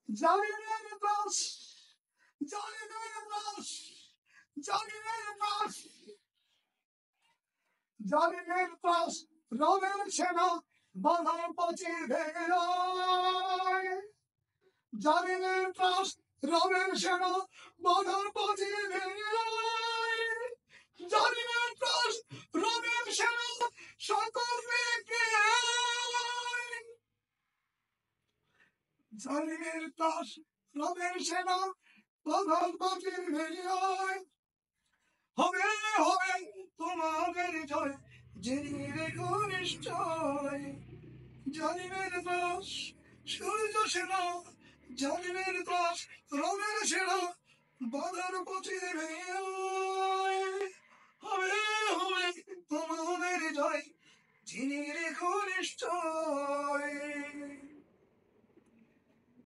জালিমের ত্রাস, জালিমের ত্রাস, জালিমের ত্রাস, জালিমের ত্রাস, রবের সেনা বাঁধা পচে ভেঙে যায়। জালিমের ত্রাস, রবের সেনা বাঁধা পচে ভেঙে যায়। জালিমের ত্রাস, রবের সেনা সকল মেঘে জালিমের ত্রাস, রবের সেনা বাঁধা পচে ভেঙে যায়। হবে হবে তোমাদের জয়, জেনে রেখো নিশ্চয়। জালিমের ত্রাস, সূর্য সেনা, জালিমের ত্রাস, রবের সেনা বাঁধার পথে ভেঙে যায়। হবে হবে তোমাদের জয়, জেনে রেখো নিশ্চয়।